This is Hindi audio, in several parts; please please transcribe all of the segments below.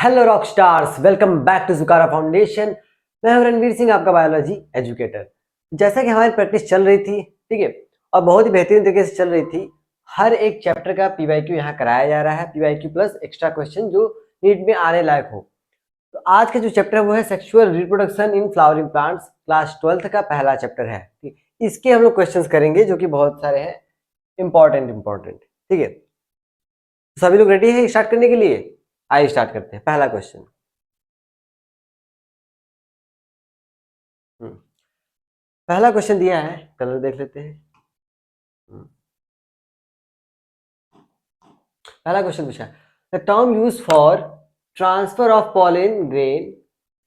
Hello rock stars, welcome back to Jukara foundation. मैं हूं रणवीर सिंह, आपका बायोलॉजी एजुकेटर। जैसा कि हमारी प्रैक्टिस चल रही थी, ठीक है, और बहुत ही बेहतरीन तरीके से चल रही थी। हर एक चैप्टर का पीवाईक्यू यहाँ कराया जा रहा है, पीवाईक्यू प्लस एक्स्ट्रा क्वेश्चन जो नीट में आने लायक हो। तो आज का जो चैप्टर है वो है sexual reproduction in flowering plants, class 12th का पहला चैप्टर है। ठीक, इसके हम लोग क्वेश्चंस करेंगे जो कि बहुत सारे हैं, इंपॉर्टेंट। ठीक है, सभी लोग रेडी है स्टार्ट करने के लिए? आइए स्टार्ट करते हैं। पहला क्वेश्चन, पहला क्वेश्चन दिया है, कलर देख लेते हैं। पहला क्वेश्चन पूछा है, the term use for transfer of pollen grain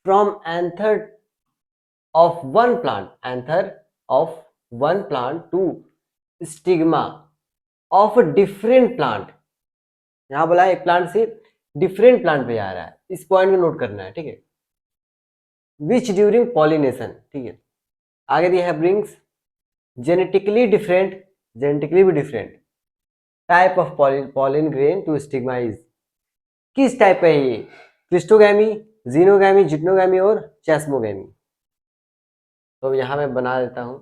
from anther of one plant to stigma of different plant. यहां बोला है एक प्लांट से डिफरेंट प्लांट पे जा रहा है, इस पॉइंट में नोट करना है। ठीक है, विच ड्यूरिंग पॉलिनेशन। ठीक है, आगे दिया है ब्रिंग्स जेनेटिकली भी different type of pollen grain to stigma is. किस टाइप का है ये? क्लिस्टोगैमी, जीनोगैमी, जिटनोगैमी और चेस्मोगैमी। तो यहां मैं बना देता हूं।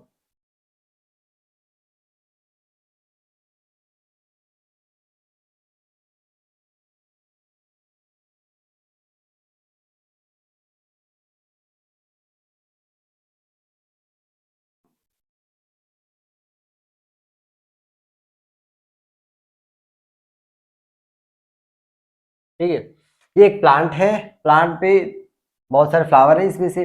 ठीक है, ये एक प्लांट है, प्लांट पे बहुत सारे फ्लावर है। इसमें से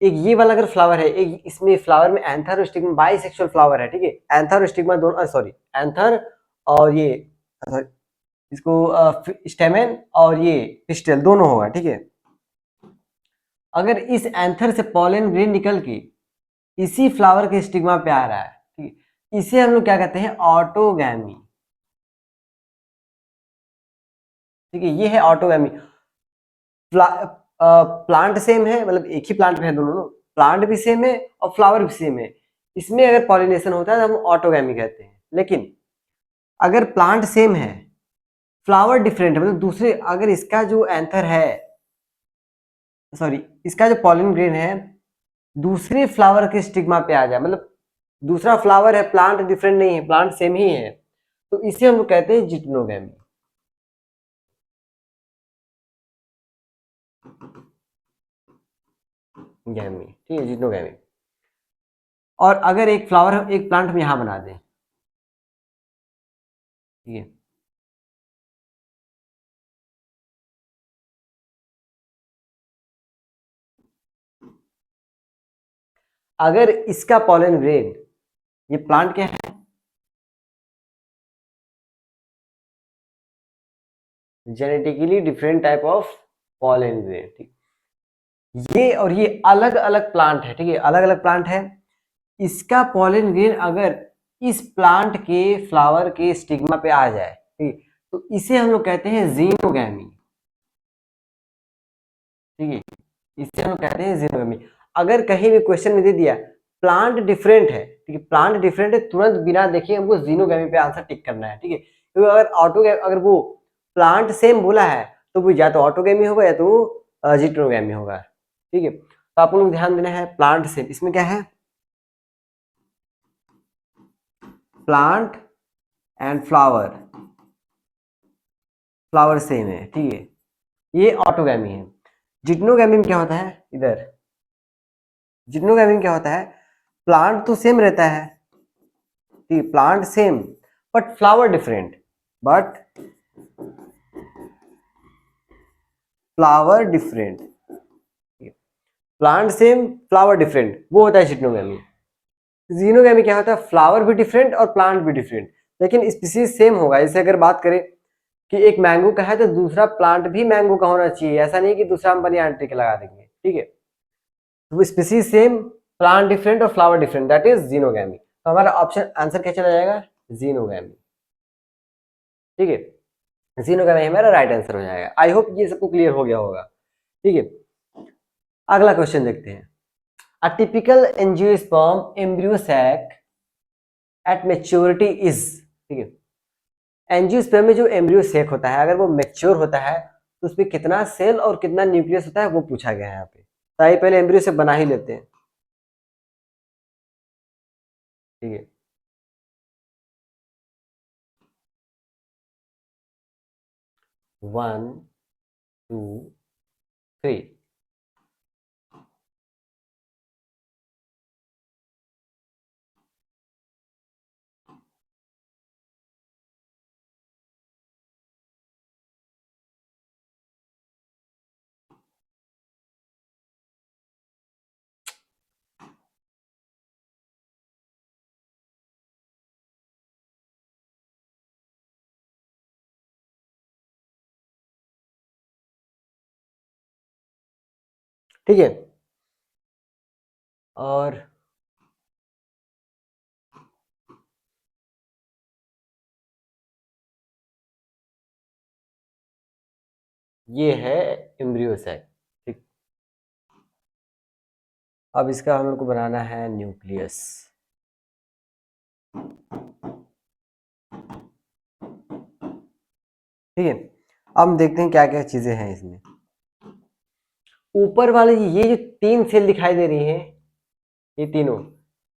एक ये वाला अगर फ्लावर है, एक इसमें फ्लावर में एंथर और स्टिग्मा, बाइसेक्सुअल फ्लावर है। ठीक है, एंथर और स्टिग्मा दोनों, सॉरी एंथर और ये sorry, इसको स्टेमेन और ये पिस्टल दोनों होगा। ठीक है, अगर इस एंथर से पॉलन ग्रेन निकल के इसी फ्लावर के स्टिग्मा पे आ रहा है, ठीक है, इसे हम लोग क्या कहते हैं? ऑटोगैमी। ठीक है, ये है ऑटोगैमी। प्लांट सेम है, मतलब एक ही प्लांट में है दोनों, प्लांट भी सेम है और फ्लावर भी सेम है। इसमें अगर पॉलिनेशन होता है तो हम ऑटोगैमी कहते हैं। लेकिन अगर प्लांट सेम है, फ्लावर डिफरेंट है, मतलब दूसरे, अगर इसका जो एंथर है, सॉरी इसका जो पॉलिन ग्रेन है दूसरे फ्लावर के स्टिग्मा पे आ जाए, मतलब दूसरा फ्लावर है, प्लांट डिफरेंट नहीं है, प्लांट सेम ही है, तो इसे हम लोग कहते हैं जिटनोगैमी। गैमी, ठीक है, जिटनोगैमी। और अगर एक फ्लावर, एक प्लांट हम यहां बना दें, ठीक है, अगर इसका पॉलन ग्रेन, ये प्लांट क्या है? Genetically different type of pollen grain. ठीक, ये और ये अलग अलग प्लांट है। ठीक है, अलग अलग प्लांट है। इसका पॉलन ग्रेन अगर इस प्लांट के फ्लावर के स्टिग्मा पे आ जाए, ठीक, तो इसे हम लोग कहते हैं जीनोगैमी। ठीक है, इसे हम लोग कहते हैं जीनोगैमी। अगर कहीं भी क्वेश्चन में दे दिया प्लांट डिफरेंट है, ठीक है, प्लांट डिफरेंट है, तुरंत बिना देखे हमको जीनोगैमी पे आंसर टिक करना है। ठीक है, क्योंकि अगर वो प्लांट सेम बोला है तो वो या तो ऑटोगैमी होगा या तो जिटोगैमी होगा। ठीक है, तो आप लोग ध्यान देना है, प्लांट सेम, इसमें क्या है? Plant and flower, flower same है। ठीक है, ये ऑटोगैमी है। जिटनोगैमी में क्या होता है? इधर जिटनोगैमी में क्या होता है? प्लांट तो सेम रहता है, ठीक, plant same but flower different, but flower different. Plant same, flower different, वो होता है जिटनोगैमी। जीनोगैमी क्या होता है? फ्लावर भी डिफरेंट और प्लांट भी डिफरेंट, लेकिन स्पीसीज सेम होगा। जैसे अगर बात करें कि एक मैंगो का है तो दूसरा प्लांट भी मैंगो का होना चाहिए, ऐसा नहीं कि दूसरा हम बनियान ट्री लगा देंगे। ठीक है, तो स्पीसीज सेम, प्लांट डिफरेंट और flower different, that is xenogamy. तो हमारा ऑप्शन आंसर क्या चला जाएगा? जीनोगैमी। ठीक है, जीनोगैमी हमारा राइट आंसर हो जाएगा। आई होप ये सबको क्लियर हो गया होगा। ठीक है, अगला क्वेश्चन देखते हैं। A typical angiosperm embryo sac at maturity is. ठीक है, एंजियोस्पर्म में जो एम्ब्रियो सेक होता है, अगर वो मैच्योर होता है तो उसमें कितना सेल और कितना न्यूक्लियस होता है वो पूछा गया है यहाँ पे। तो आइए पहले एम्ब्रियो से बना ही लेते हैं, ठीक है। One, two, three. ठीक है, और ये है एम्ब्रियो सैक, ठीक। अब इसका हम लोग को बनाना है न्यूक्लियस। ठीक है, अब हम देखते हैं क्या क्या चीजें हैं इसमें। ऊपर वाले ये जो 3 सेल दिखाई दे रही हैं, ये तीनों,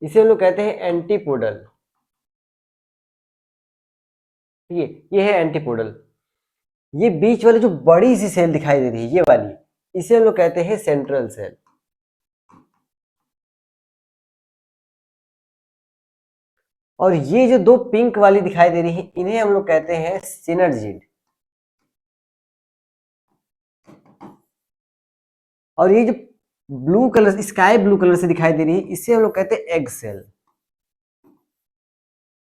इसे हम लोग कहते हैं एंटीपोडल। ठीक है, ये है एंटीपोडल। ये बीच वाली जो बड़ी सी सेल दिखाई दे रही है, ये वाली, इसे हम लोग कहते हैं सेंट्रल सेल। और ये जो 2 पिंक वाली दिखाई दे रही है, इन्हें हम लोग कहते हैं सिनर्जिड। और ये जो blue colour, sky blue colour से दिखाई दे रही है, इसे हम लोग कहते हैं एग सेल।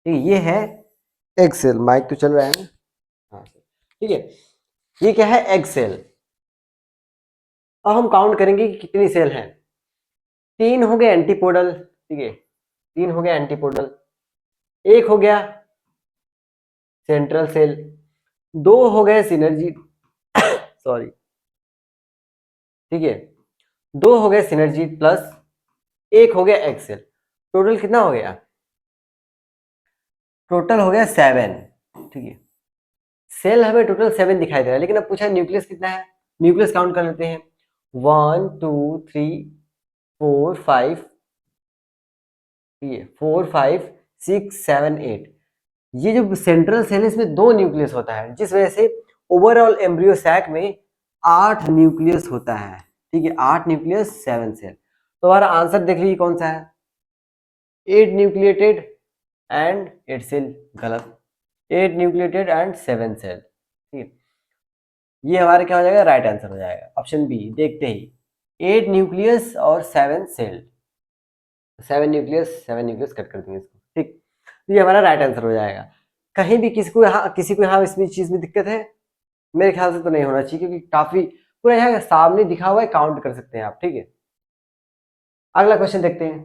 ठीक है, ये है एग सेल। माइक तो चल रहा है ना? हाँ, ठीक है। ये क्या है? Egg cell. अब हम काउंट करेंगे कि कितनी सेल हैं। 3 हो गए एंटीपोडल, ठीक है, 3 हो गया एंटीपोडल। 1 हो गया सेंट्रल सेल। 2 हो गए सिनर्जी सॉरी, ठीक है, 2 हो गए सिनर्जी प्लस 1 हो गया एग सेल। टोटल कितना हो गया? टोटल हो गया 7। ठीक है, सेल हमें टोटल 7 दिखाई दे रहा है, लेकिन अब पूछा न्यूक्लियस कितना है। न्यूक्लियस काउंट कर लेते हैं। 1 2 3 4 5, ठीक है, 4 5 6 7 8। ये जो सेंट्रल सेल है, इसमें 2 न्यूक्लियस होता है, जिस वजह से ओवरऑल एम्ब्रियो सैक में 8 न्यूक्लियस होता है। ठीक है, 8 न्यूक्लियस 7 सेल। तो हमारा आंसर देख लीजिए कौन सा है, 8 न्यूक्लिएटेड एंड 8 सेल। गलत, 8 न्यूक्लिएटेड एंड 7 सेल। ठीक है, ये हमारा क्या हो जाएगा? राइट आंसर हो जाएगा ऑप्शन बी। देखते ही 8 न्यूक्लियस और 7 सेल। 7 न्यूक्लियस 7 न्यूक्लियस कट कर देंगे इसको, ठीक। तो ये हमारा राइट आंसर हो जाएगा। कहीं भी किसी को यहाँ इसमें चीज में दिक्कत है? मेरे ख्याल से तो नहीं होना चाहिए, क्योंकि काफी पूरा यहाँ सामने दिखा हुआ है, काउंट कर सकते हैं आप। ठीक है, अगला क्वेश्चन देखते हैं।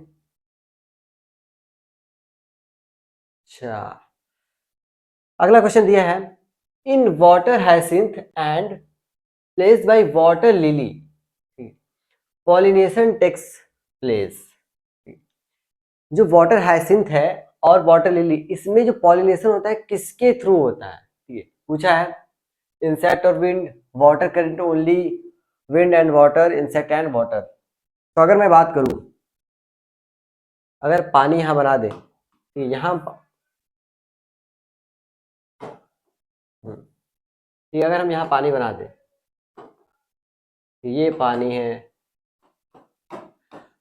अच्छा, अगला क्वेश्चन दिया है, in water hyacinth and place by water lily pollination takes place. जो वाटर हाइसिंथ है और वाटर लिली, इसमें जो पॉलिनेशन होता है किसके थ्रू होता है? ठीक है, पूछा है इंसेक्ट और wind, water current only, wind and water, insect and water. तो अगर मैं बात करूं, अगर पानी यहां बना दे, ठीक है, यहां ठीक है, अगर हम यहाँ पानी बना दें, ये पानी है।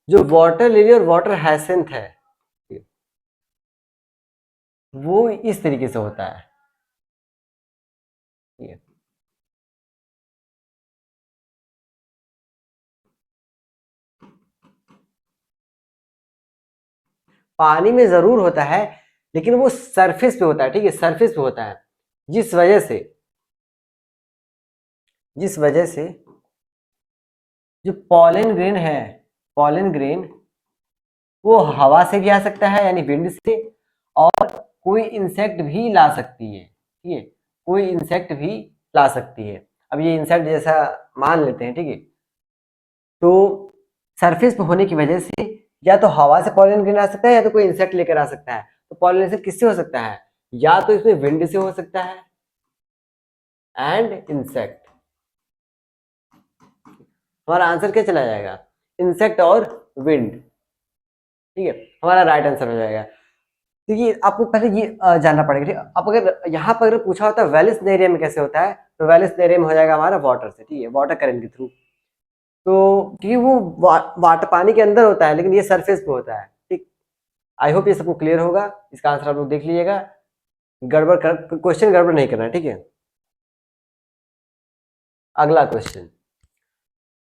जो वाटर लिली और वाटर हाइसिंथ है, वो इस तरीके से होता है। ठीक है, पानी में जरूर होता है, लेकिन वो सरफेस पे होता है। ठीक है, सरफेस पे होता है, जिस वजह से जो पॉलन ग्रेन है, पॉलन ग्रेन, वो हवा से भी आ सकता है, यानी विंड से, और कोई इंसेक्ट भी ला सकती है। ठीक है, कोई इंसेक्ट भी ला सकती है। अब ये इंसेक्ट जैसा मान लेते हैं, ठीक है, तो सरफेस पे होने की वजह से या तो हवा से पॉलन ग्रेन आ सकता है, या तो कोई इंसेक्ट लेकर आ सकता है। तो पॉलिनेशन किससे हो सकता है? या तो इसमें विंड से हो सकता है एंड इंसेक्ट, हमारा आंसर क्या चला जाएगा, इंसेक्ट और विंड। ठीक है, हमारा राइट आंसर हो जाएगा। देखिए आपको पहले ये जानना पड़ेगा, ठीक है। अब अगर यहाँ पर अगर पूछा होता है वेलिस में कैसे होता है, तो वेलिस में हो जाएगा हमारा वाटर से, ठीक है, वाटर करंट के थ्रू। तो क्योंकि वो वाटर पानी के अंदर होता है, लेकिन ये सरफेस पे होता है, ठीक। आई होप ये सबको क्लियर होगा। इसका आंसर आप लोग देख लीजिएगा, गड़बड़ कर क्वेश्चन गड़बड़ नहीं करना है, ठीक है। अगला question,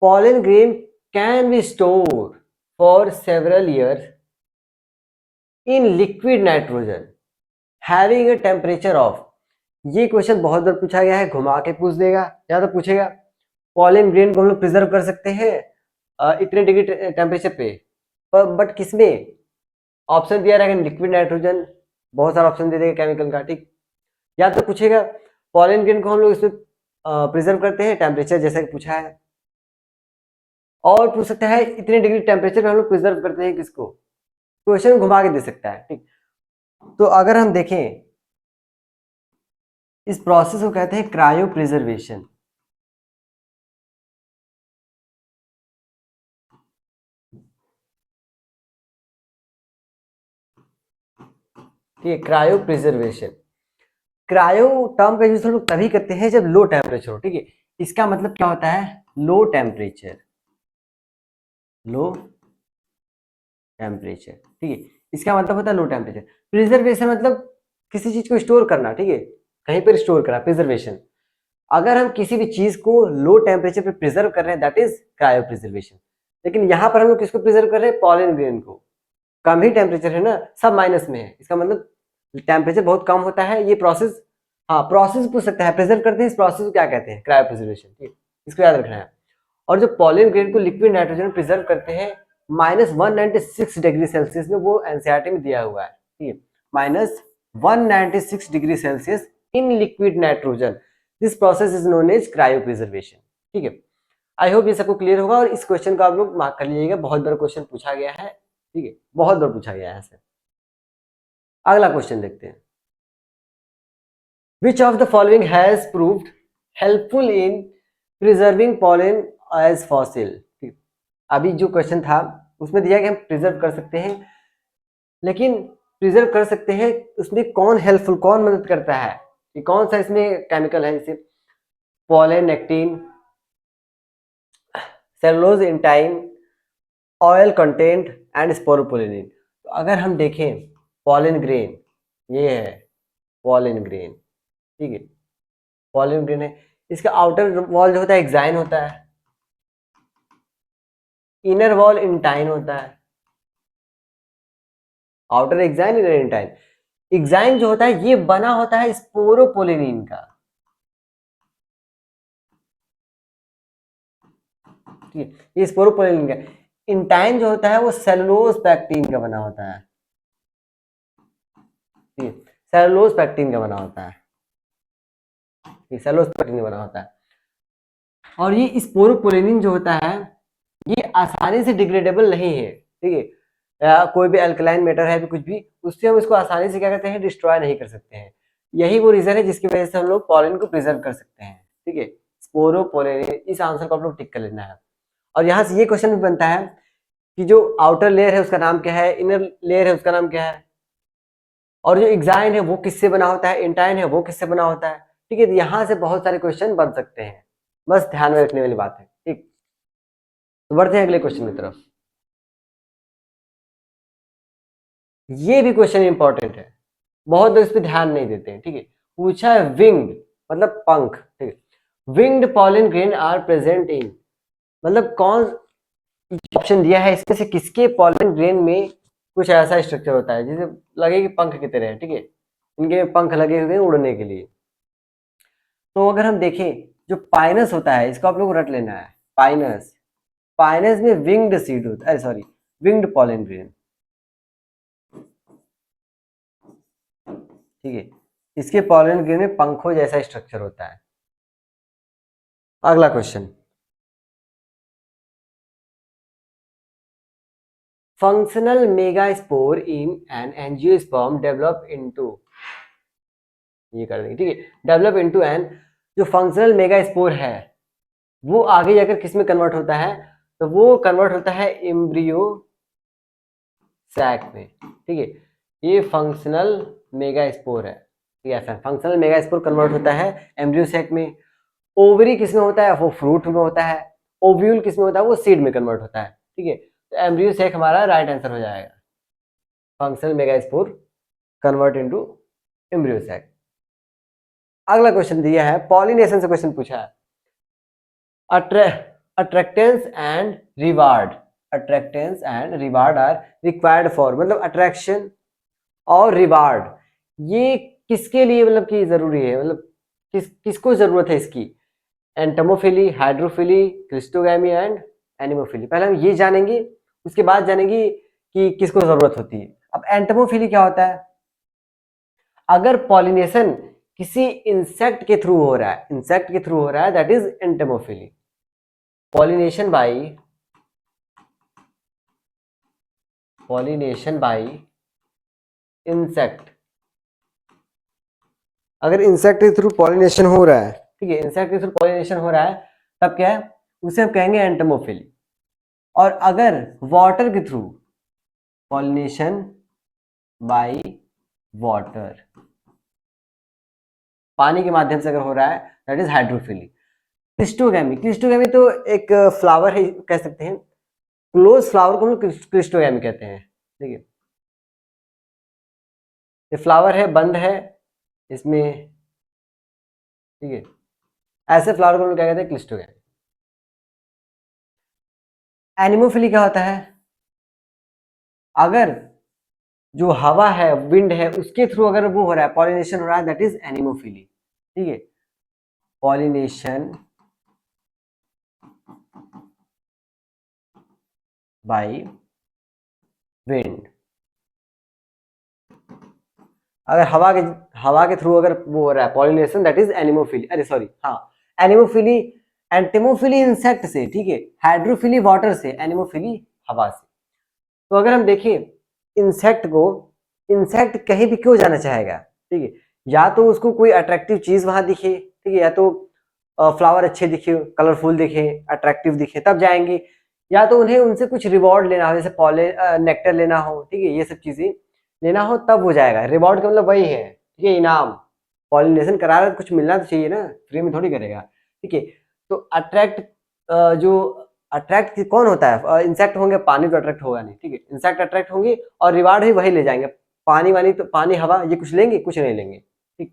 pollen grain can be stored for several years in liquid nitrogen having a temperature of, ये क्वेश्चन बहुत बार पूछा गया है, घुमा के पूछ देगा या तो पूछेगा पॉलन ग्रेन को हम लोग प्रिजर्व कर सकते हैं इतने डिग्री टेम्परेचर पे, बट किसमें ऑप्शन दिया रहेगा लिक्विड नाइट्रोजन, बहुत सारा ऑप्शन दे देगा केमिकल का, ठीक। या तो पूछेगा पॉलन ग्रेन को हम लोग इसमें प्रिजर्व करते हैं टेम्परेचर जैसा कि पूछा है, और पूछ सकता है इतने डिग्री टेम्परेचर में हम लोग प्रिजर्व करते हैं किसको, क्वेश्चन घुमा के दे सकता है, ठीक। तो अगर हम देखें इस प्रोसेस को कहते हैं क्रायो प्रिजर्वेशन। ठीक है, क्रायो प्रिजर्वेशन। क्रायो टर्म का यूज हम लोग तभी करते हैं जब लो टेम्परेचर हो, ठीक है। इसका मतलब क्या होता है, लो टेम्परेचर, लो टेम्परेचर, ठीक है। इसका मतलब होता है लो टेम्परेचर। प्रिजर्वेशन मतलब किसी चीज को स्टोर करना, ठीक है, कहीं पर स्टोर करना, प्रिजर्वेशन। अगर हम किसी भी चीज को लो टेम्परेचर पे प्रिजर्व कर रहे हैं दैट इज क्रायो प्रिजर्वेशन। लेकिन यहाँ पर हम लोग किसको प्रिजर्व कर रहे हैं, पॉलन ग्रेन को। कम ही टेम्परेचर है ना, सब माइनस में है, इसका मतलब टेम्परेचर बहुत कम होता है। ये प्रोसेस, हाँ प्रोसेस पूछ सकता है, प्रिजर्व करते हैं, इस प्रोसेस को क्या कहते हैं, क्रायो प्रिजर्वेशन, ठीक है, इसको याद रखना है। और जो पॉलन ग्रेन को लिक्विड नाइट्रोजन प्रिजर्व करते हैं -196 डिग्री सेल्सियस में, वो एनसीईआरटी में दिया हुआ है, ठीक है, -196 degree Celsius in liquid nitrogen, this process is known as cryopreservation, ठीक है। आई होप ये सबको क्लियर होगा, और इस क्वेश्चन को आप लोग मार्क कर लीजिएगा, बहुत बार क्वेश्चन पूछा गया है, ठीक है, बहुत बार पूछा गया है ऐसे। अगला क्वेश्चन देखते हैं, which of the following has proved helpful in preserving pollen as fossil. अभी जो क्वेश्चन था उसमें दिया कि हम प्रिजर्व कर सकते हैं, लेकिन प्रिजर्व कर सकते हैं उसमें कौन हेल्पफुल, कौन मदद करता है, कि कौन सा इसमें केमिकल है, जैसे pollen actin, cellulose intine, oil content and sporopollenin. तो अगर हम देखें पॉलन ग्रेन, ये है पॉलन ग्रेन, ठीक है, पॉलन ग्रेन है, इसका आउटर वॉल जो होता है एक्साइन होता है, इनर वॉल इंटाइन होता है, outer exine inner intine. Exine जो होता है ये बना होता है स्पोरोपोलिन का, ठीक है, ये स्पोरोपोलिन का। इंटाइन जो होता है वो सेलुलोज पैक्टिन का बना होता है, ठीक है, सेलुलोज पैक्टिन का बना होता है, सेलुलोज पैक्टिन का बना होता है। और ये स्पोरोपोलिन जो होता है ये आसानी से डिग्रेडेबल नहीं है, ठीक है, कोई भी अल्कलाइन मैटर है तो कुछ भी, उससे हम इसको आसानी से क्या करते हैं, डिस्ट्रॉय नहीं कर सकते हैं। यही वो रीजन है जिसकी वजह से हम लोग पॉलन को प्रिजर्व कर सकते हैं, ठीक है, स्पोरोपोलिन। इस आंसर को आप लोग टिक कर लेना है। और यहाँ से ये क्वेश्चन भी बनता है कि जो आउटर लेयर है उसका नाम क्या है, इनर लेयर है उसका नाम क्या है, और जो एक्साइन है वो किससे बना होता है, इंटाइन है वो किससे बना होता है, ठीक है। यहाँ से बहुत सारे क्वेश्चन बन सकते हैं, बस ध्यान में रखने वाली बात है, ठीक। तो बढ़ते हैं अगले क्वेश्चन की तरफ। ये भी क्वेश्चन इंपॉर्टेंट है, बहुत लोग इस पर ध्यान नहीं देते हैं, ठीक है। पूछा है विंग्ड मतलब पंख, ठीक है, winged pollen grain are present in, मतलब कौन ऑप्शन दिया है इसमें से किसके पॉलन ग्रेन में कुछ ऐसा स्ट्रक्चर होता है जिसे लगे कि पंख की तरह है, ठीक है, इनके पंख लगे हुए हैं उड़ने के लिए। तो अगर हम देखें जो पाइनस होता है, इसको आप लोग रट लेना है, पाइनस, पाइनस में विंग्ड सीड होता है, सॉरी विंग्ड पॉलन ग्रेन, ठीक है, इसके पॉलन ग्रेन में पंखों जैसा स्ट्रक्चर होता है। अगला question, functional megaspore in an angiosperm develop into, ये कर देंगे, ठीक है, डेवलप इनटू एन, जो फंक्शनल मेगास्पोर है वो आगे जाकर किस में कन्वर्ट होता है, तो वो कन्वर्ट होता है एम्ब्रियो सैक में, ठीक है। ये फंक्शनल मेगास्पोर है, ठीक है, फंक्शनल मेगास्पोर कन्वर्ट होता है एम्ब्रियो सैक में। ओवरी किस में होता है, वो फ्रूट में होता है। ओव्यूल किस में होता है, वो सीड में कन्वर्ट होता है, ठीक है। तो एम्ब्रियो सैक हमारा राइट आंसर हो जाएगा, functional megaspore convert into embryo sac. अगला क्वेश्चन दिया है, पॉलिनेशन से क्वेश्चन पूछा है। Attractants and reward, attractants and reward are required for, मतलब अट्रैक्शन और रिवार्ड ये किसके लिए मतलब कि जरूरी है, मतलब किसको जरूरत है इसकी। Entomophily, hydrophily, cleistogamy and anemophily. पहले हम ये जानेंगे, उसके बाद जानेंगे कि किसको जरूरत होती है। अब एंटमोफिली क्या होता है, अगर पॉलिनेशन किसी इंसेक्ट के थ्रू हो रहा है, इंसेक्ट के थ्रू हो रहा है, that is एंटमोफिली। Pollination by insect, अगर इंसेक्ट के थ्रू पॉलिनेशन हो रहा है, ठीक है, इंसेक्ट के थ्रू पॉलिनेशन हो रहा है, तब क्या है, उसे हम कहेंगे एंटमोफिली। और अगर वाटर के थ्रू, पॉलिनेशन बाय वाटर, पानी के माध्यम से अगर हो रहा है, that is hydrophily. Cleistogamy, cleistogamy तो एक फ्लावर है कह सकते हैं, क्लोज फ्लावर को हम क्लिस्टोगैमी कहते हैं, ठीक है। ये फ्लावर है, बंद है इसमें, ठीक है, ऐसे फ्लावर को हम क्या कहते हैं, क्लिस्टोगैमी। एनिमोफिली क्या होता है, अगर जो हवा है, विंड है, उसके थ्रू अगर वो हो रहा है, पॉलिनेशन हो रहा है, दैट इज एनिमोफिली, ठीक है। पॉलिनेशन बाय विंड, अगर हवा के थ्रू अगर वो हो रहा है पॉलिनेशन, दैट इज एनिमोफिली। अरे सॉरी, हाँ, एनिमोफिली, एंटेमोफिली इंसेक्ट से, ठीक है, हाइड्रोफिली वाटर से, एनिमोफिली हवा से। तो अगर हम देखें इंसेक्ट को, इंसेक्ट कहीं भी क्यों जाना चाहेगा, ठीक है, या तो उसको कोई अट्रैक्टिव चीज वहां दिखे, ठीक है, या तो फ्लावर अच्छे दिखे, कलरफुल दिखे, अट्रैक्टिव दिखे, तब जाएंगे। या तो उन्हें उनसे कुछ रिवॉर्ड लेना हो, जैसे नेक्टर लेना हो, ठीक है, ये सब चीजें लेना हो, तब वो जाएगा। रिवॉर्ड का मतलब वही है, ठीक है, इनाम। पॉलिनेशन करा रहा है, कुछ मिलना तो चाहिए ना, फ्री में थोड़ी करेगा, ठीक है। तो अट्रैक्ट, जो अट्रैक्ट कौन होता है, इंसेक्ट होंगे, पानी तो अट्रैक्ट होगा नहीं, ठीक है, इंसेक्ट अट्रैक्ट होंगे और रिवार्ड भी वही ले जाएंगे। पानी वानी तो, पानी हवा ये कुछ लेंगे, कुछ नहीं लेंगे, ठीक।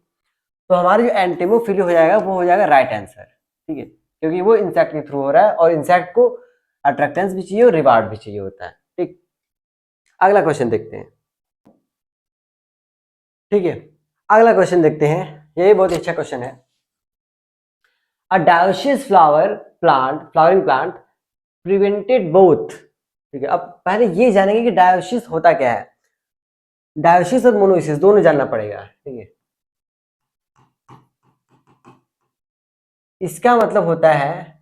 तो हमारा जो एंटेमोफिली हो जाएगा, वो हो जाएगा राइट आंसर, ठीक है, क्योंकि वो इंसेक्ट के थ्रू हो रहा है और इंसेक्ट को अट्रैक्टेंस भी चाहिए और रिवार्ड भी चाहिए होता है, ठीक। अगला क्वेश्चन देखते हैं, ठीक है। अगला क्वेश्चन देखते हैं, ये बहुत अच्छा क्वेश्चन है। A dioecious flowering plant prevented both, ठीक है। अब पहले ये जानेंगे कि डायोसिस होता क्या है, डायोसिस और मोनोसिस दोनों जानना पड़ेगा, ठीक है। इसका मतलब होता है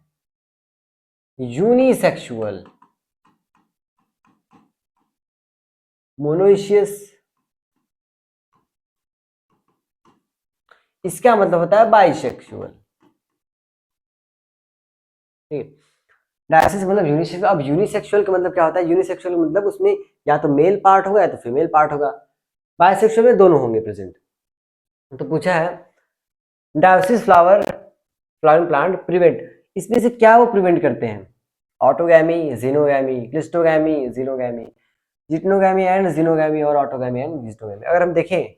यूनिसेक्सुअल, मोनोइशियस इसका मतलब होता है बाइसेक्सुअल, ठीक है। डायोसिस मतलब यूनिसेक्सुअल। अब यूनिसेक्सुअल का मतलब क्या होता है, यूनिसेक्सुअल मतलब उसमें या तो मेल पार्ट होगा या तो फीमेल पार्ट होगा, बाइसेक्सुअल में दोनों होंगे प्रेजेंट। तो पूछा है डायोसिस फ्लावरिंग प्लांट प्रिवेंट, इसमें से क्या वो प्रिवेंट करते हैं, autogamy, xenogamy, cleistogamy, xenogamy, geitonogamy and xenogamy, और ऑटोगैमी एंड जिटनोगैमी। अगर हम देखें,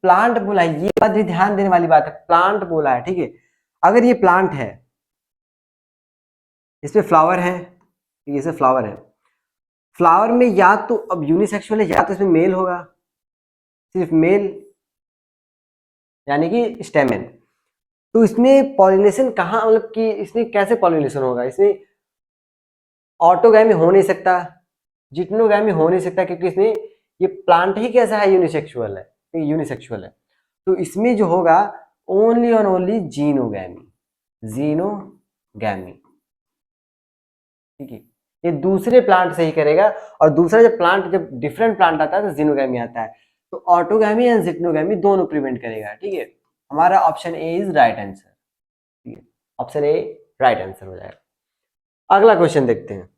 प्लांट बोला है, ये बात भी ध्यान देने वाली बात है, प्लांट बोला है, ठीक है। अगर ये प्लांट है, इसमें फ्लावर है, इसमें फ्लावर है, फ्लावर में या तो अब यूनिसेक्सुअल है, या तो इसमें मेल होगा, सिर्फ मेल, यानी कि स्टेमेन। तो इसमें पॉलिनेशन कहाँ, मतलब कि इसमें कैसे पॉलिनेशन होगा, इसमें ऑटोगैमी हो नहीं सकता, जिटनोगैमी हो नहीं सकता, क्योंकि इसमें ये प्लांट ही कैसा है, यूनिसेक्सुअल है, यूनिसेक्सुअल है। तो इसमें जो होगा ओनली और ओनली जीनोगैमी, जीनोगैमी, ठीक है। ये दूसरे प्लांट से ही करेगा, और दूसरा जब प्लांट, जब डिफरेंट प्लांट आता है तो जीनोगैमी आता है। तो ऑटोगैमी एंड जिटनोगैमी दोनों प्रिवेंट करेगा, ठीक है। हमारा option A is right answer, ठीक है। ऑप्शन ए राइट आंसर हो जाएगा। अगला क्वेश्चन देखते हैं।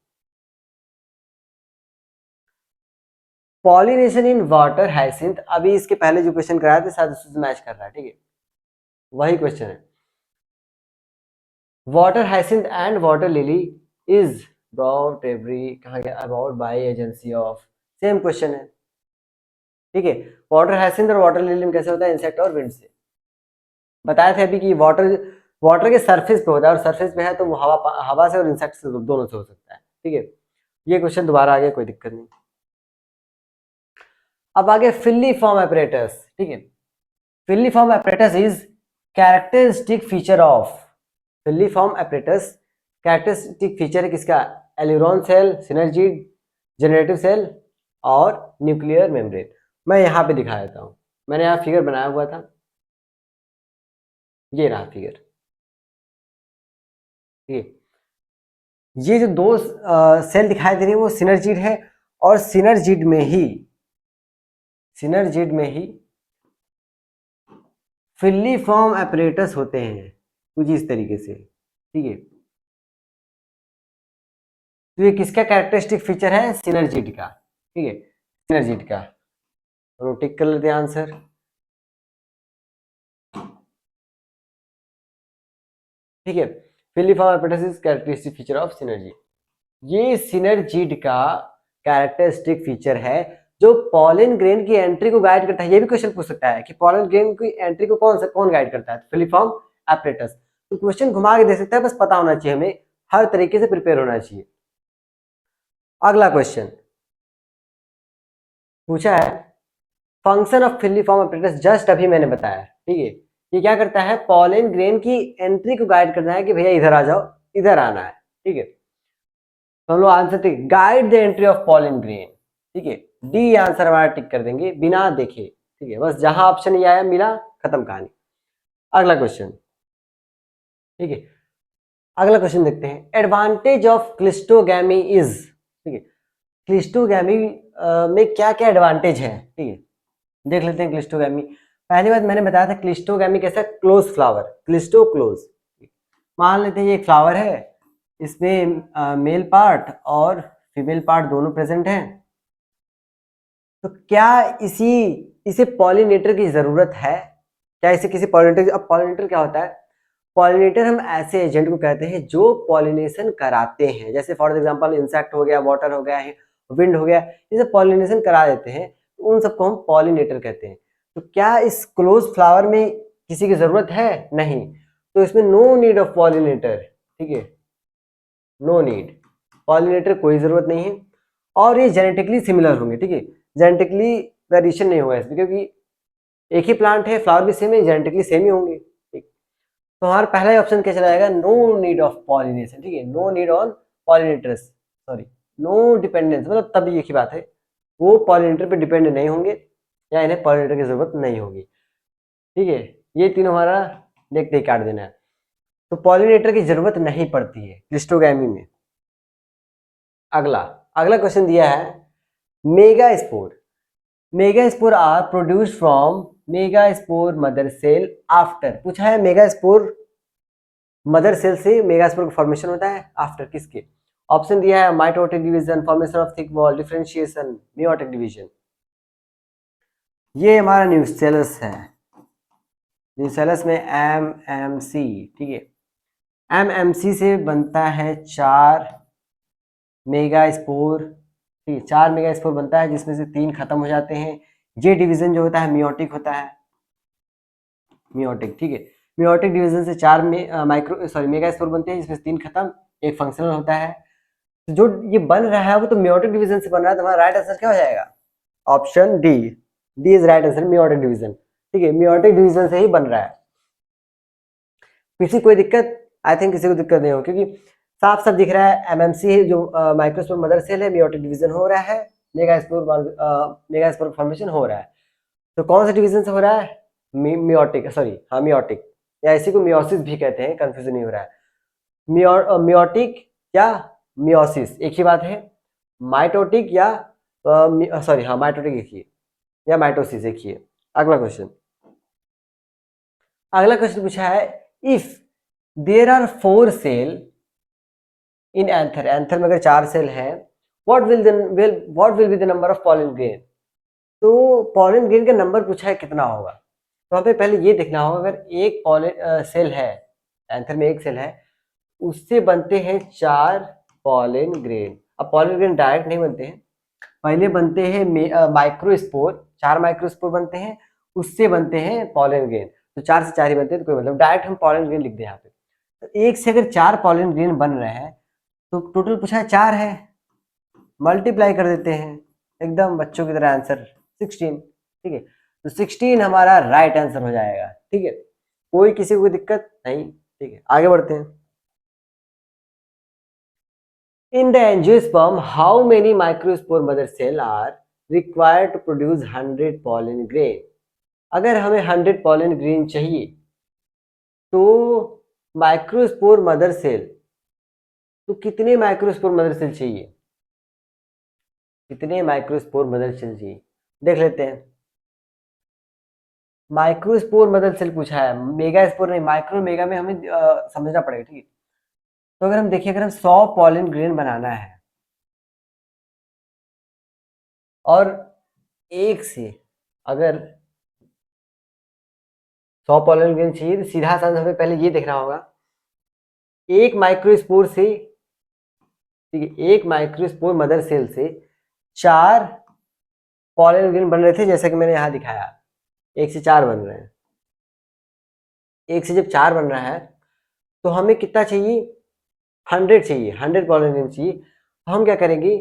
पॉलिनेशन इन वाटर हाइसिंथ, अभी इसके पहले जो क्वेश्चन कराया था शायद उससे मैच कर रहा है, ठीक है, वही क्वेश्चन है। Water hyacinth and water lily is brought every कहाँ गया about by agency of, same question है, ठीक है। वाटर हाइसिंथ और वाटर लिली में कैसे होता है, इंसेक्ट और विंड से। बताया था अभी कि वाटर वाटर के सरफेस पे होता है, और सरफेस पे है तो वो हवा से और इंसेक्ट से दोनों से हो सकता है, ठीक है। ये क्वेश्चन दोबारा आ गया, कोई दिक्कत नहीं। अब आगे फिलिफॉर्म एपरेटस, ठीक है। Filiform apparatus is characteristic feature of, filiform apparatus characteristic feature है किसका, aleurone cell, synergid, generative cell और न्यूक्लियर मेम्ब्रेन। मैं यहाँ पे दिखा देता हूँ, मैंने यहाँ फिगर बनाया हुआ था, ये रहा फिगर, ठीक है। ये जो दो सेल दिखाई दे रही है वो सिनर्जिड है, और सिनर्जिड में ही फिलिफॉर्म एपरेटस होते हैं कुछ इस तरीके से, ठीक है। तो ये किसका कैरेक्टरिस्टिक फीचर है, सिनर्जिड का, ठीक है, सिनर्जिड का। तो टिक कर लेते हैं आंसर, ठीक है। Filiform apparatus is characteristic feature of synergy, ये सिनर्जिड का कैरेक्टरिस्टिक फीचर है जो पॉलन ग्रेन की एंट्री को गाइड करता है। ये भी क्वेश्चन पूछ सकता है कि पॉलन ग्रेन की एंट्री को कौन गाइड करता है, फिलिफॉर्म एपरेटस। तो क्वेश्चन घुमा के दे सकता है, बस पता होना चाहिए हमें, हर तरीके से प्रिपेयर होना चाहिए। अगला क्वेश्चन पूछा है, function of filiform apparatus just अभी मैंने बताया, ठीक है। ये क्या करता है, पॉलन ग्रेन की एंट्री को गाइड करना है कि भैया इधर आ जाओ, इधर आना है, ठीक है। तो हम लोग answer tick, guide the entry of pollen grain, ठीक है। डी आंसर हमारा टिक कर देंगे बिना देखे, ठीक है, बस जहां ऑप्शन ये आया मिला, खत्म कहानी। अगला क्वेश्चन, ठीक है। अगला क्वेश्चन देखते हैं, एडवांटेज ऑफ क्लिस्टोगैमी इज, ठीक है। क्लिस्टोगैमी में क्या क्या एडवांटेज है, ठीक है, देख लेते हैं। क्लिस्टोगैमी, पहली बात मैंने बताया था, क्लिस्टोगैमी कैसा, क्लोज फ्लावर, क्लिस्टो क्लोज। मान लेते हैं ये एक फ्लावर है, इसमें मेल पार्ट और फीमेल पार्ट दोनों प्रेजेंट हैं। तो क्या इसे पॉलिनेटर की जरूरत है, क्या इसे किसी पॉलिनेटर, अब पॉलिनेटर क्या होता है, पॉलिनेटर हम ऐसे एजेंट को कहते हैं जो पॉलिनेशन कराते हैं, जैसे फॉर एग्जांपल इंसेक्ट हो गया, वाटर हो गया, विंड हो गया, ये सब पॉलिनेशन करा देते हैं, तो उन सबको हम पॉलिनेटर कहते हैं। तो क्या इस क्लोज फ्लावर में किसी की जरूरत है, नहीं, तो इसमें नो नीड ऑफ पॉलिनेटर, ठीक है, नो नीड, पॉलिनेटर कोई जरूरत नहीं है। और ये जेनेटिकली सिमिलर होंगे, ठीक है, जेनेटिकली वेरिएशन नहीं होगा इसमें, क्योंकि एक ही प्लांट है, फ्लावर भी सेम है, जेनेटिकली सेम ही होंगे, ठीक। तो हमारा पहला ही ऑप्शन क्या चला जाएगा, नो नीड ऑफ पॉलिनेशन, ठीक है, no need on pollinators, sorry, no dependence, मतलब तब एक ही बात है, वो पॉलिनेटर पे डिपेंड नहीं होंगे या इन्हें पॉलिनेटर की जरूरत नहीं होगी, ठीक है। ये तीनों हमारा देखते ही काट देना है, तो पॉलिनेटर की जरूरत नहीं पड़ती है क्लिस्टोगैमी में। अगला अगला क्वेश्चन दिया है, megaspore, megaspore are produced from megaspore mother cell after, पूछा है मेगास्पोर मदर सेल से मेगास्पोर का फॉर्मेशन होता है आफ्टर किसके, ऑप्शन दिया है mitotic division, formation of thick wall, differentiation, meiotic division. ये हमारा न्यूसेलस है, न्यूसेलस में एमएमसी, ठीक है, एमएमसी से बनता है 4 मेगास्पोर, ठीक है, 4 मेगास्पोर बनता है, जिसमें से 3 खत्म हो जाते हैं। ये डिवीजन जो होता है मियोटिक होता है, मियोटिक, ठीक है, मियोटिक डिवीजन से 4 में मेगास्पोर बनते हैं, जिसमें से 3 खत्म, एक फंक्शनल होता है। तो जो ये बन रहा है वो तो मियोटिक डिवीजन से बन रहा है, तो हमारा राइट आंसर क्या हो जाएगा, option D, D is right answer, meiotic division, ठीक है, मियोटिक डिवीजन से ही बन रहा है। किसी कोई दिक्कत, आई थिंक किसी को दिक्कत नहीं हो, क्योंकि साफ साफ दिख रहा है एमएमसी जो माइक्रोस्पोर मदर सेल है, मियोटिक डिवीजन हो रहा है, मेगास्पोर फॉर्मेशन हो रहा है। तो कौन सा डिवीजन से हो रहा है, मियोटिक, सॉरी हाँ मियोटिक, या इसी को मियोसिस भी कहते हैं, कंफ्यूजन नहीं हो रहा है। मियोटिक या मियोसिस एक ही बात है, माइटोटिक या सॉरी हाँ माइटोटिक एक ही है, या माइटोसिस एक ही है। अगला क्वेश्चन पूछा है, if there are 4 cell in anther, anther में अगर 4 सेल है, what will be the number of pollen grain. तो पॉलन ग्रेन का नंबर पूछा है कितना होगा, तो हमें पहले ये देखना होगा अगर एक पॉलन सेल है, एंथर में एक सेल है, उससे बनते हैं 4 पॉलन ग्रेन। अब पॉलन ग्रेन डायरेक्ट नहीं बनते हैं, पहले बनते हैं माइक्रोस्पोर, 4 माइक्रोस्पोर बनते हैं, उससे बनते हैं पॉलन ग्रेन। तो 4 से 4 ही बनते हैं, तो कोई मतलब डायरेक्ट हम पॉलन ग्रेन लिख दें यहाँ पे। तो एक से अगर 4 पॉलन ग्रेन बन रहे हैं तो टोटल पूछा है 4 है, मल्टीप्लाई कर देते हैं, एकदम बच्चों की तरह आंसर 16। ठीक है, तो 16 हमारा राइट आंसर हो जाएगा। ठीक है, कोई किसी को कोई दिक्कत नहीं। ठीक है, आगे बढ़ते हैं। In the angiosperm, how many microspore mother cell are required to produce 100 pollen grain? अगर हमें 100 pollen grain चाहिए तो माइक्रोस्पोर मदर सेल, तो कितने माइक्रोस्पोर मदर सेल चाहिए, कितने माइक्रोस्पोर मदर सेल चाहिए देख लेते हैं। माइक्रोस्पोर मदर सेल पूछा है, मेगा स्पोर नहीं, माइक्रो मेगा में हमें समझना पड़ेगा। ठीक है, तो अगर हम देखिए, अगर हम 100 पॉलन ग्रेन बनाना है और एक से अगर 100 पॉलन ग्रेन चाहिए, तो सीधा सा हमें पहले ये देखना होगा, एक माइक्रोस्पोर से, ठीक है, एक माइक्रोस्पोर मदर सेल से 4 पॉलन ग्रेन बन रहे थे, जैसा कि मैंने यहाँ दिखाया, 1 से 4 बन रहे हैं। 1 से जब 4 बन रहा है तो हमें कितना चाहिए, 100 चाहिए, 100 पॉलन ग्रेन चाहिए। तो हम क्या करेंगे,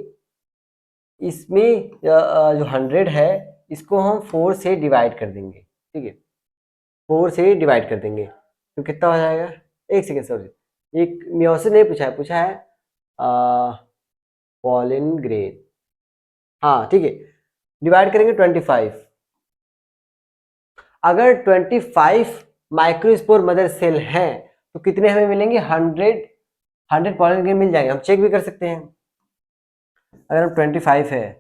इसमें जो 100 है इसको हम 4 से डिवाइड कर देंगे। ठीक है, 4 से डिवाइड कर देंगे तो कितना हो जाएगा, एक सेकेंड सॉरी, एक मियोसिस नहीं पूछा है, पूछा है पॉलन ग्रेन। हाँ ठीक है, डिवाइड करेंगे 25। अगर 25 माइक्रोस्पोर मदर सेल हैं तो कितने हमें मिलेंगे, 100 पॉलन ग्रेन मिल जाएंगे। हम चेक भी कर सकते हैं, अगर हम 25 है,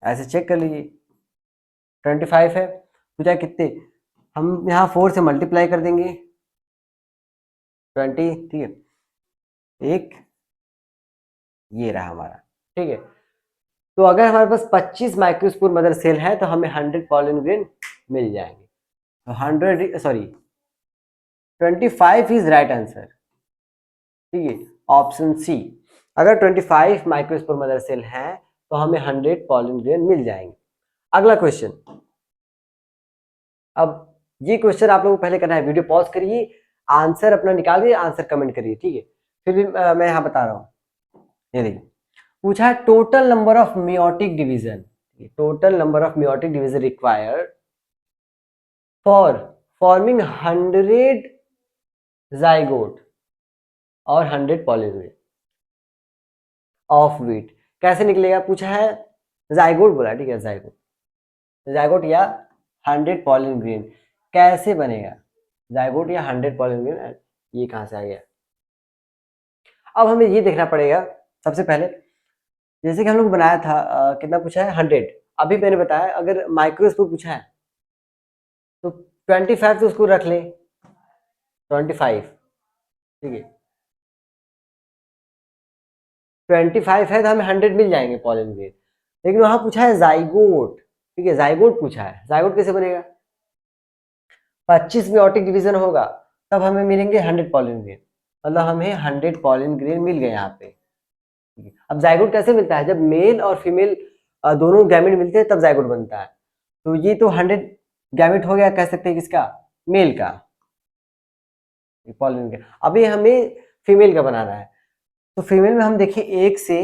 ऐसे चेक कर लीजिए, 25 है, पूछा कितने, हम यहाँ 4 से मल्टीप्लाई कर देंगे 20। ठीक है, एक ये रहा हमारा। ठीक है, तो अगर हमारे पास 25 माइक्रोस्पोर मदर सेल है तो हमें 100 पॉलन ग्रेन मिल जाएंगे। तो 25 इज राइट आंसर। ठीक है, ऑप्शन सी, अगर 25 माइक्रोस्पोर मदर सेल है तो हमें 100 पॉलन ग्रेन मिल जाएंगे। अगला क्वेश्चन, अब ये क्वेश्चन आप लोगों को पहले करना है, वीडियो पॉज करिए, आंसर अपना निकालिए, आंसर कमेंट करिए। ठीक है, फिर भी मैं यहाँ बता रहा हूँ। ये देखिए, पूछा है total number of meiotic division, total number of meiotic division required for forming 100 zygote और 100 पॉलन ऑफ वीट। कैसे निकलेगा, पूछा है जाइगोट बोला, ठीक है, जाइगोट या 100 पॉलन ग्रेन कैसे बनेगा, जाइगोट या 100 पॉलन ग्रेन, ये कहां से आ गया। अब हमें ये देखना पड़ेगा सबसे पहले, जैसे कि हम लोग बनाया था कितना पूछा है, 100। अभी मैंने बताया अगर माइक्रोस्कोप पूछा है तो 25 तो उसको रख ले, 25। ठीक है, 25 है तो हमें 100 मिल जाएंगे पॉलन ग्रेन। लेकिन वहां पूछा है जाइगोट, ठीक है, जाइगोट पूछा है, जाइगोट कैसे बनेगा, 25 मियोटिक डिवीजन होगा तब हमें मिलेंगे 100 पॉलन ग्रेन, मतलब हमें 100 पॉलन ग्रेन मिल गए यहाँ पे। अब जाइगोट कैसे मिलता है, जब मेल और फीमेल दोनों गैमेट मिलते हैं तब जाइगोट बनता है। तो ये तो 100 गैमेट हो गया, कह सकते हैं किसका, मेल का पॉलन ग्रेन। अभी हमें फीमेल का बनाना है, तो फीमेल में हम देखिए एक से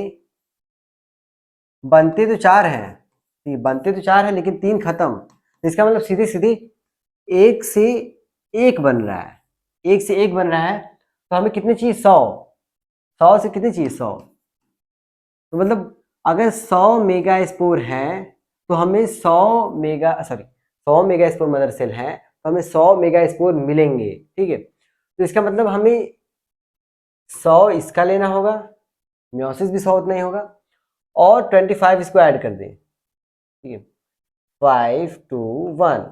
बनते तो 4 हैं, बनते तो 4 हैं लेकिन 3 खत्म, इसका मतलब सीधी सीधी एक से एक बन रहा है, एक से एक बन रहा है। तो हमें कितने चाहिए, 100 से कितने चाहिए, 100। तो मतलब अगर 100 मेगा स्पोर है तो हमें 100 मेगा स्पोर मदर सेल है तो हमें 100 मेगा स्पोर मिलेंगे। ठीक है, तो इसका मतलब हमें 100 इसका लेना होगा, मियोसिस भी 100 उतना ही होगा, और 25 इसको ऐड कर दें। ठीक है, 5 2 1,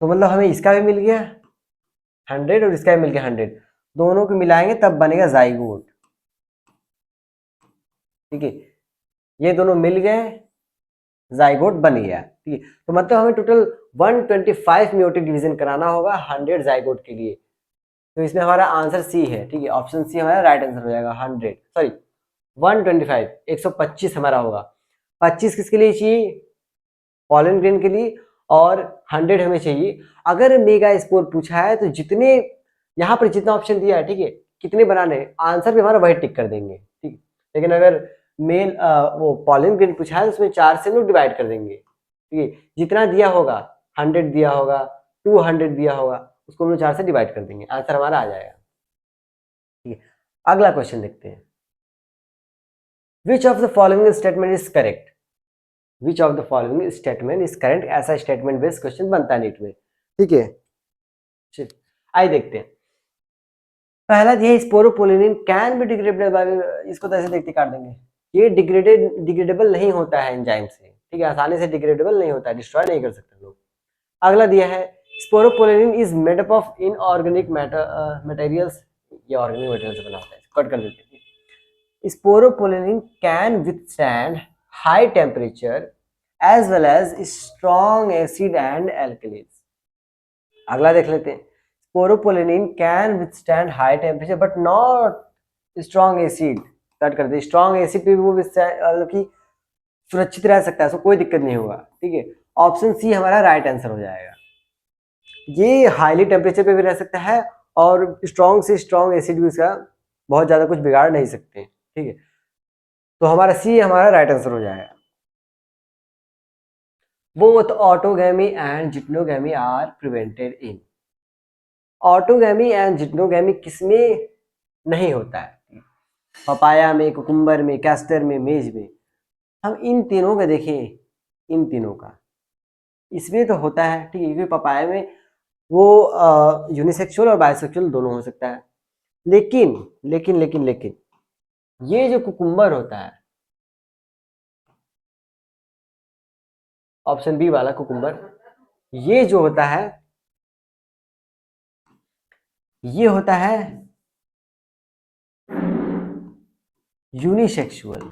तो मतलब हमें इसका भी मिल गया 100 और इसका भी मिलके 100, दोनों को मिलाएंगे तब बनेगा जाइगोट। ठीक है, ये दोनों मिल गए, जाइगोट बन गया। ठीक है, तो मतलब हमें टोटल 125 मेयोटिक डिवीजन कराना होगा 100 जाइगोट के लिए। तो इसमें हमारा आंसर सी है। ठीक है, ऑप्शन सी हमारा राइट आंसर हो जाएगा। 100 सॉरी 125 125 हमारा होगा। 25 किसके लिए चाहिए? पॉलन ग्रेन के लिए, और 100 हमें चाहिए। अगर मेगा स्पोर पूछा है तो जितने यहाँ पर जितना ऑप्शन दिया है, ठीक है, कितने बनाने, आंसर भी हमारा वही टिक कर देंगे। ठीक है, लेकिन अगर मेल वो पॉलन ग्रेन पूछा है तो उसमें 4 से हम लोग डिवाइड कर देंगे। ठीक है, जितना दिया होगा, 100 दिया होगा, 200 दिया होगा, उसको हम लोग 4 से डिवाइड कर देंगे, आंसर हमारा आ जाएगा। ठीक है, अगला क्वेश्चन देखते हैं। Which of the following statement is correct? Which of the following statement is correct? ऐसा स्टेटमेंट बेस्ड क्वेश्चन बनता है नीट में। ठीक है, चलिए आइए देखते हैं। पहला ये sporopollenin can be degradable by, इसको तो ऐसे देखते काट देंगे, ये डिग्रेडेबल नहीं होता है एंजाइम से। ठीक है, आसानी से डिग्रेडेबल नहीं होता है, डिस्ट्रॉय नहीं कर सकते लोग। अगला दिया है sporopollenin is made up of inorganic materials, ये ऑर्गेनिक मटेरियल से बना होता है, कट कर देते हैं। Sporopollenin can withstand high temperature as well as strong acid and alkalis. अगला देख लेते हैं। Sporopollenin can withstand high temperature but not strong acid, cut कर दे, स्ट्रॉन्ग एसिड पे भी वो मतलब कि सुरक्षित रह सकता है, उसको कोई दिक्कत नहीं होगा। ठीक है, ऑप्शन सी हमारा राइट आंसर हो जाएगा। ये हाईली टेम्परेचर पे भी रह सकता है और स्ट्रॉन्ग से स्ट्रॉन्ग एसिड भी उसका बहुत ज्यादा कुछ बिगाड़ नहीं सकते। ठीक है, तो हमारा सी हमारा राइट आंसर हो जाएगा। Both autogamy and geitonogamy are prevented in. Autogamy and geitonogamy किसमें नहीं होता है? पपाया में, कुकुम्बर में, कैस्टर में, मेज में। हम इन तीनों का देखें, इन तीनों का इसमें तो होता है। ठीक है, क्योंकि पपाया में वो यूनिसेक्सुअल और बायसेक्सुअल दोनों हो सकता है। लेकिन लेकिन लेकिन लेकिन ये जो कुकुम्बर होता है, ऑप्शन बी वाला कुकुम्बर, ये जो होता है ये होता है यूनिसेक्सुअल।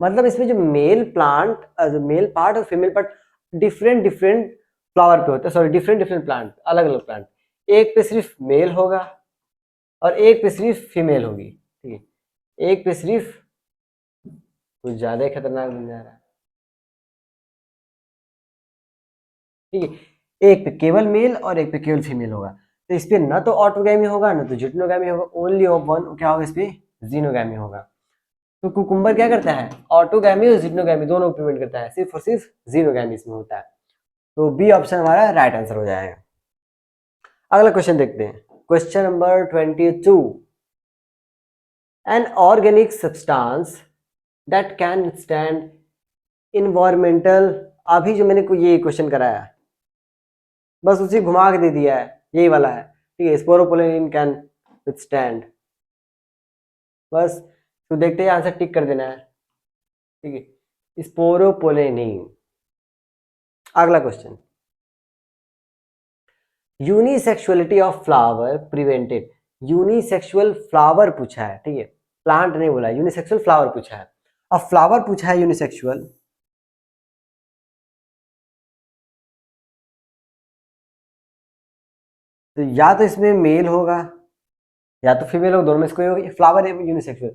मतलब इसमें जो मेल प्लांट, जो मेल पार्ट और female part different different flower पे होता है, सॉरी डिफरेंट डिफरेंट प्लांट, अलग अलग प्लांट। एक पे सिर्फ मेल होगा और एक पे सिर्फ फीमेल होगी। ठीक है, एक पे सिर्फ, कुछ ज्यादा ही खतरनाक बन जा रहा है। ठीक है, एक पे केवल मेल और एक पे केवल फीमेल होगा, तो इस पे ना तो ऑटोगैमी होगा ना तो जिटनोगैमी होगा, ओनली ऑफ वन क्या होगा, इस पे जीनोगैमी होगा। तो कुकुम्बर क्या करता है, ऑटोगैमी और जिटनोगैमी दोनों प्रिवेंट करता है, सिर्फ और सिर्फ जीनोगैमी इसमें होता है। तो बी ऑप्शन हमारा राइट आंसर हो जाएगा। अगला क्वेश्चन देखते हैं, question number 22। An organic substance that can stand environmental, अभी जो मैंने को ये क्वेश्चन कराया बस उसी घुमा के दे दिया है, यही वाला है। ठीक है, स्पोरोपोलिन कैन विथस्टैंड, बस तो देखते हैं, आंसर टिक कर देना है। ठीक है, स्पोरोपोलिन। अगला question, unisexuality of flower prevented. Unisexual flower पूछा है, ठीक है, प्लांट नहीं बोला, यूनिसेक्सुअल फ्लावर पूछा है। अब फ्लावर पूछा है यूनिसेक्सुअल, तो या तो इसमें मेल होगा या तो फीमेल होगा, दोनों में से कोई होगी। फ्लावर है यूनिसेक्सुअल,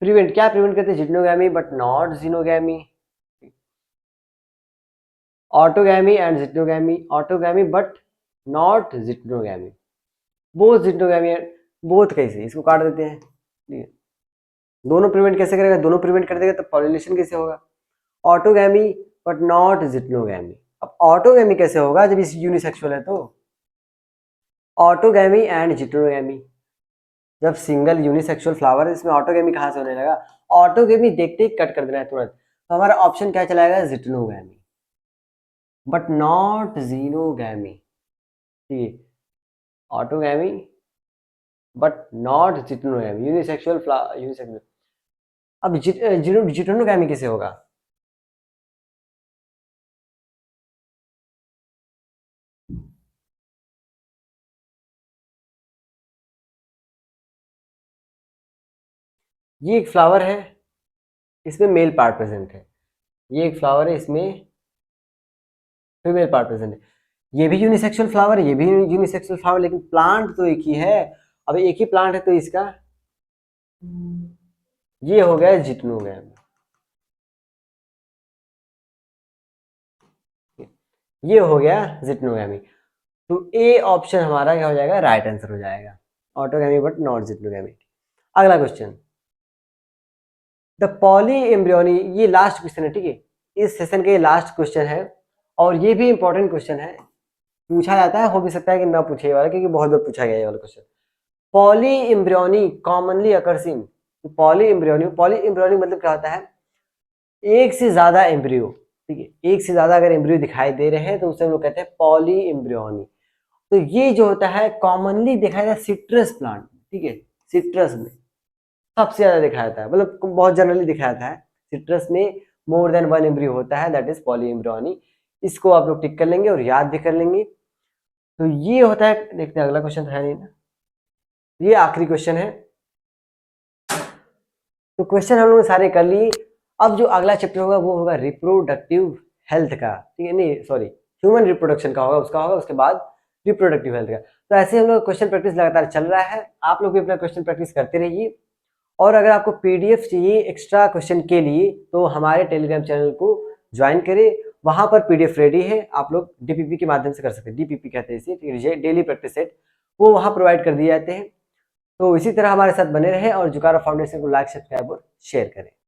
प्रिवेंट क्या प्रिवेंट करते हैं, geitonogamy but not xenogamy, autogamy and geitonogamy, autogamy but not geitonogamy, both geitonogamy, both कैसे, इसको काट देते हैं। ठीक है, दोनों प्रिवेंट कैसे करेगा, दोनों प्रिवेंट कर देगा तो पॉलिनेशन कैसे होगा, ऑटोगैमी बट नॉट जिटनोगैमी। अब ऑटोगैमी कैसे होगा जब इस यूनिसेक्सुअल है, तो ऑटोगैमी एंड जिटनोगैमी, जब सिंगल यूनिसेक्सुअल फ्लावर है इसमें ऑटोगैमी कहां से होने लगा, ऑटोगैमी देखते ही कट कर देना है तुरंत। तो हमारा ऑप्शन क्या चलाएगा, जिटनोगैमी बट नॉट जीनोगैमी। ठीक है, autogamy but not geitonogamy, unisexual unisexual. अब जिटनोगैमी कैसे होगा, ये एक फ्लावर है, इसमें मेल पार्ट प्रेजेंट है। ये एक फ्लावर है, इसमें फीमेल पार्ट प्रेजेंट है। ये भी यूनिसेक्सुअल फ्लावर है, ये भी यूनिसेक्सुअल फ्लावर, लेकिन प्लांट तो एक ही है। अब एक ही प्लांट है तो इसका ये हो गया जिटनोगैम। ये हो गया जिटनोगैमी। तो ए ऑप्शन हमारा क्या हो जाएगा, राइट आंसर हो जाएगा, ऑटोगैमी बट नॉट जिटनोगैमी। अगला क्वेश्चन, द पॉली एम्ब्रियोनी, ये लास्ट क्वेश्चन है, ठीक है, इस सेशन का ये लास्ट क्वेश्चन है, और ये भी इंपॉर्टेंट क्वेश्चन है, पूछा जाता है, हो भी सकता है कि ना पूछे ये वाला, क्योंकि बहुत बार पूछा गया ये वाला question. Poly embryony commonly occurs in, poly embryony मतलब क्या होता है, एक से ज्यादा एम्ब्रियो, ठीक है, एक से ज्यादा अगर एम्ब्रियो दिखाई दे रहे हैं तो उसे हम लोग कहते हैं पॉली एम्ब्रियोनी। तो ये जो होता है कॉमनली देखा जाता है सिट्रस प्लांट, ठीक है, सिट्रस में सबसे ज्यादा देखा जाता है, मतलब बहुत जनरली देखा जाता है, सिट्रस में मोर देन वन एम्ब्रियो होता है, दैट इज पॉली एम्ब्रियोनी। इसको आप लोग टिक कर लेंगे और याद भी कर लेंगे। तो ये होता है, देखते हैं अगला क्वेश्चन है नहीं ना, ये आखिरी क्वेश्चन है। तो क्वेश्चन हम लोग सारे कर लिए। अब जो अगला चैप्टर होगा वो होगा रिप्रोडक्टिव हेल्थ का, ठीक है, नहीं सॉरी, ह्यूमन रिप्रोडक्शन का होगा, उसका होगा उसके बाद रिप्रोडक्टिव हेल्थ का। तो ऐसे हम लोग क्वेश्चन प्रैक्टिस लगातार चल रहा है, आप लोग भी अपना क्वेश्चन प्रैक्टिस करते रहिए। और अगर आपको पीडीएफ चाहिए एक्स्ट्रा क्वेश्चन के लिए तो हमारे टेलीग्राम चैनल को ज्वाइन करें, वहां पर पीडीएफ रेडी है, आप लोग डीपीपी के माध्यम से कर सकते हैं, डीपीपी कहते हैं इसे, डेली प्रैक्टिस सेट, वो वहां प्रोवाइड कर दिए जाते हैं। तो इसी तरह हमारे साथ बने रहें और जुकारा फाउंडेशन को लाइक, सब्सक्राइब और शेयर करें।